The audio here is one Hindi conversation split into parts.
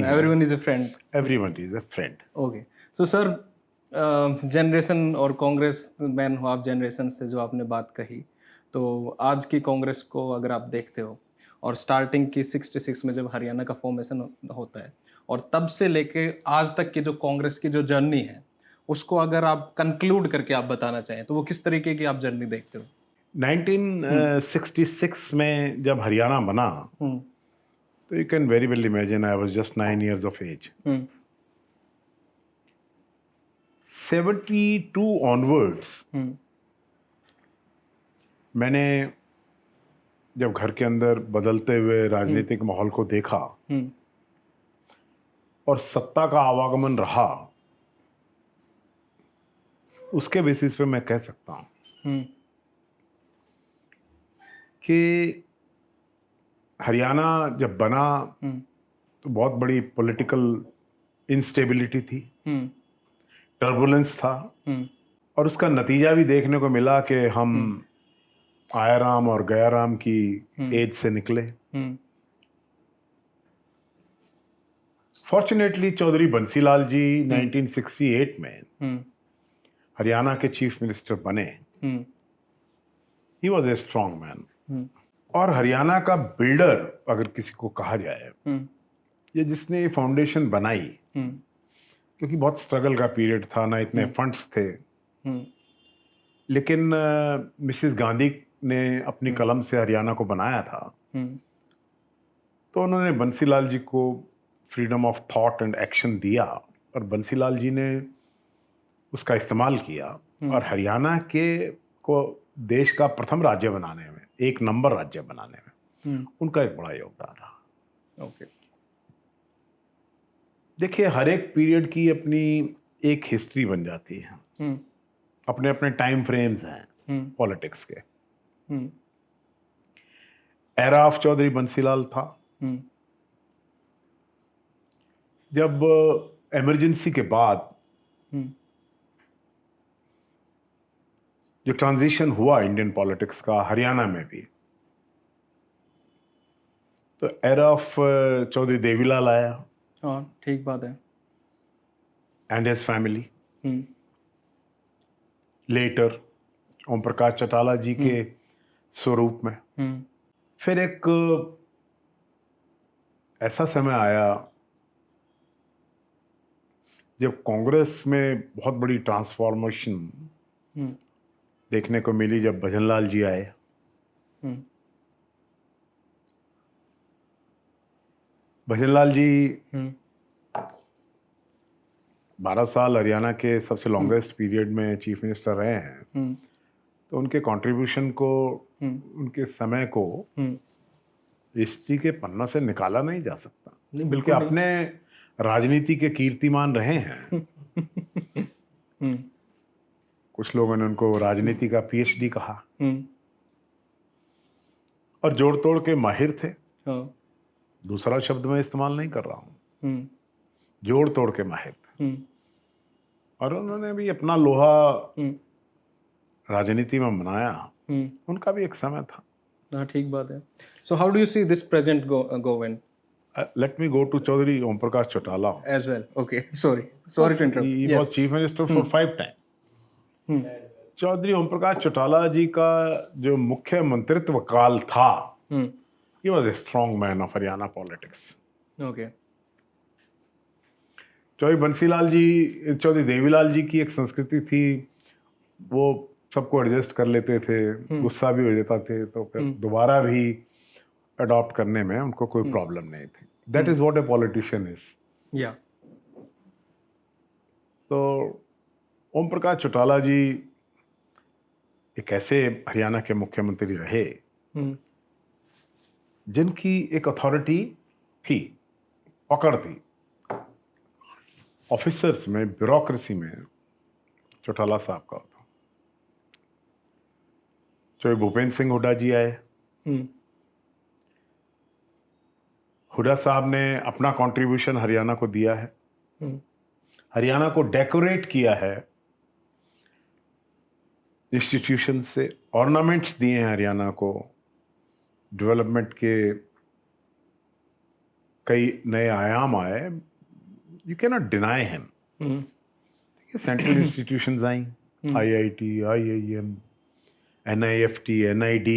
नहीं है. Everyone is a friend. Everyone is a friend. Okay. So sir, generation और कांग्रेस मैन हो आप, जनरेशन से जो आपने बात कही, तो आज की कांग्रेस को अगर आप देखते हो और स्टार्टिंग की 66 में जब हरियाणा का फॉर्मेशन होता है और तब से लेके आज तक की जो कांग्रेस की जो जर्नी है, उसको अगर आप कंक्लूड करके आप बताना चाहें तो वो किस तरीके की आप जर्नी देखते हो? 1966 में जब हरियाणा बना, हम्म तो you can very well imagine I was just 9 years of age. Hmm 72 onwards, हम्म मैंने जब घर के अंदर बदलते हुए राजनीतिक माहौल को देखा हम्म और सत्ता का आवागमन रहा, उसके बेसिस पे मैं कह सकता हूं हम्म कि हरियाणा जब बना हम्म तो बहुत बड़ी पॉलिटिकल इंस्टेबिलिटी थी, हम्म टर्बुलेंस था, हम्म और उसका नतीजा भी देखने को मिला कि हम आयाराम और गयाराम की एज से निकले. हम्म फॉर्चुनेटली चौधरी बंसीलाल जी 1968 में हम्म हरियाणा के चीफ मिनिस्टर बने. Hmm he was a strong man. हम्म और हरियाणा का बिल्डर अगर किसी को कहा जाए, हम्म ये जिसने ये फाउंडेशन बनाई, हम्म क्योंकि बहुत स्ट्रगल का पीरियड था, ना इतने फंड्स थे, हम्म लेकिन मिसेस गांधी ने अपनी कलम से हरियाणा को बनाया था. हम्म तो उन्होंने बंसीलाल जी को freedom of thought and action दिया, और बंसीलाल जी ने उसका इस्तेमाल किया और हरियाणा के को देश का प्रथम राज्य बनाने में, एक नंबर राज्य बनाने में उनका एक बड़ा योगदान रहा. ओके. देखिए, हर एक पीरियड की अपनी एक हिस्ट्री बन जाती है, अपने अपने टाइम फ्रेम्स हैं पॉलिटिक्स के. एरा ऑफ चौधरी बंसीलाल था जब इमरजेंसी के बाद जो ट्रांजिशन हुआ इंडियन पॉलिटिक्स का हरियाणा में भी, तो एरा ऑफ चौधरी देवीलाल आया. हाँ, ठीक बात है. And his family. Letter Om Prakash Chautala जी के स्वरूप में. फिर एक ऐसा समय आया जब कांग्रेस में बहुत बड़ी ट्रांसफॉर्मेशन देखने को मिली, जब भजनलाल जी आए. भजनलाल जी 12 साल हरियाणा के सबसे लॉन्गेस्ट पीरियड में चीफ मिनिस्टर रहे हैं. तो उनके कंट्रीब्यूशन को, उनके समय को हिस्ट्री के पन्नों से निकाला नहीं जा सकता. बिल्कुल अपने राजनीति के कीर्तिमान रहे हैं. कुछ लोगों ने उनको राजनीति का पीएचडी कहा, और जोड़ तोड़ के माहिर थे. दूसरा शब्द मैं इस्तेमाल नहीं कर रहा हूं, जोड़ तोड़ के माहिर थे. और उन्होंने भी अपना लोहा राजनीति में बनाया. उनका भी एक समय था. हाँ, ठीक बात है. So how do you see this present government? Let me go to Chaudhary Om Prakash Chautala as well. Okay, sorry to interrupt. He Yes. was chief minister for 5 times. Chaudhary Om Prakash Chautala जी का जो मुख्य मंत्रित्व काल था, he was a strong man of Haryana politics. Okay. Chaudhary Bansilal ji, Chaudhary Devilal ji की एक संस्कृति थी, वो सबको एडजस्ट कर लेते थे, गुस्सा भी हो जाता थे, तो फिर दोबारा भी अडॉप्ट करने में उनको कोई प्रॉब्लम नहीं थी. That is what a politician is. या. तो ओम प्रकाश चौटाला जी एक ऐसे हरियाणा के मुख्यमंत्री रहे जिनकी एक अथॉरिटी थी, पकड़ थी. ऑफिसर्स में, ब्यूरोक्रेसी में चौटाला साहब का होता. चाहे भूपेंद्र सिंह हुड्डा जी आए, हुड्डा साहब ने अपना कंट्रीब्यूशन हरियाणा को दिया है. हरियाणा को डेकोरेट किया है इंस्टीट्यूशन से, ऑर्नामेंट्स दिए हैं हरियाणा को, डेवलपमेंट के कई नए आयाम आए, you can not deny him. Central institutions I, IIT, IIM, NIFT, NID,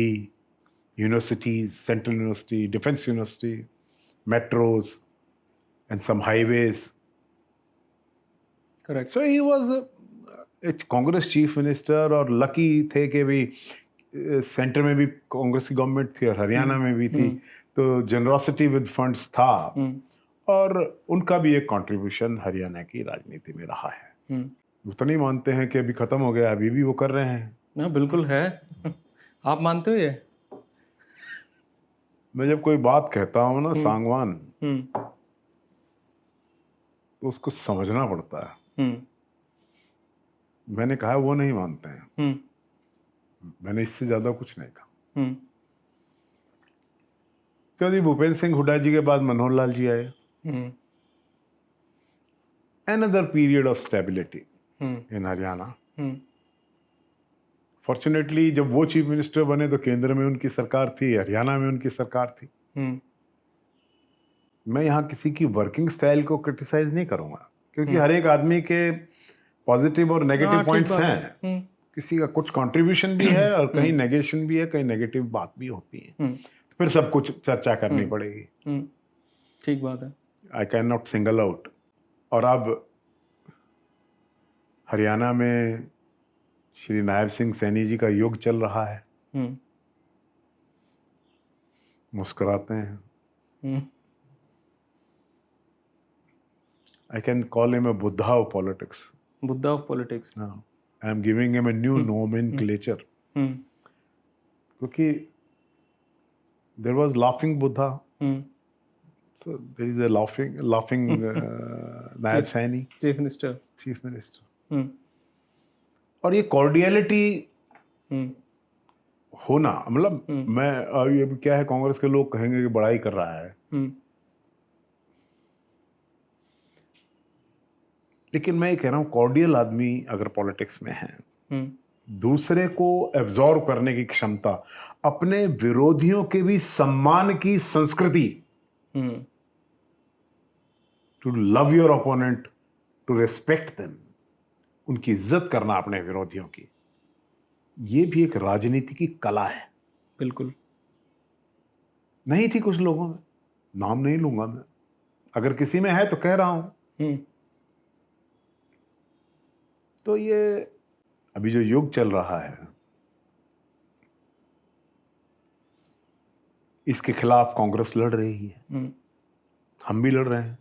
universities, central university, defence university, metros and some highways. Correct. So he was a Congress chief minister, और लकी थे कि भी सेंटर में भी कांग्रेस की गवर्नमेंट थी और हरियाणा में भी थी, तो जनरॉसिटी विद फंड्स था, और उनका भी एक कंट्रीब्यूशन हरियाणा की राजनीति में रहा है। वो तो नहीं मानते हैं कि अभी खत्म हो गया, अभी भी वो कर रहे हैं। ना बिल्कुल है। आप मानते हो ये? मैं जब कोई बात कहता हूँ ना सांगवान, तो उसको समझना पड़ता है। मैंने कहा वो नहीं मानते हैं, मैंने इससे ज्यादा कुछ नहीं कहा। तो जी भूपेंद्र सिंह हुड्डा जी के बाद मनोहर लाल जी आए, another period of stability in Haryana. Fortunately जब वो चीफ मिनिस्टर बने तो केंद्र में उनकी सरकार थी, हरियाणा में उनकी सरकार थी। मैं यहाँ किसी की वर्किंग स्टाइल को क्रिटिसाइज नहीं करूंगा, क्योंकि हर एक आदमी के पॉजिटिव और नेगेटिव पॉइंट्स हैं। किसी का कुछ कंट्रीब्यूशन भी है और कहीं नेगेशन भी है, कहीं नेगेटिव बात भी होती है, तो फिर सब कुछ चर्चा करनी पड़ेगी। ठीक बात है। I can not single out. और अब हरियाणा में श्री नायब सिंह सैनी जी का युग चल रहा है, मुस्कुराते हैं। I can call him a Buddha of politics. Buddha of politics. I am giving him a new nomenclature. क्योंकि there was laughing Buddha, so there is a laughing Naib Saini, chief minister. और ये कॉर्डियलिटी होना, मतलब मैं अभी क्या है, कांग्रेस के लोग कहेंगे कि बड़ाई कर रहा है, लेकिन मैं ये कह रहा हूँ कॉर्डियल आदमी अगर पॉलिटिक्स में है, दूसरे को एब्जॉर्व करने की क्षमता, अपने विरोधियों के भी सम्मान की संस्कृति, to love your opponent, to respect them, उनकी इज्जत करना अपने विरोधियों की, ये भी एक राजनीति की कला है। बिल्कुल नहीं थी कुछ लोगों में, नाम नहीं लूंगा मैं, अगर किसी में है तो कह रहा हूं। तो ये अभी जो युग चल रहा है, इसके खिलाफ कांग्रेस लड़ रही है, हम भी लड़ रहे हैं।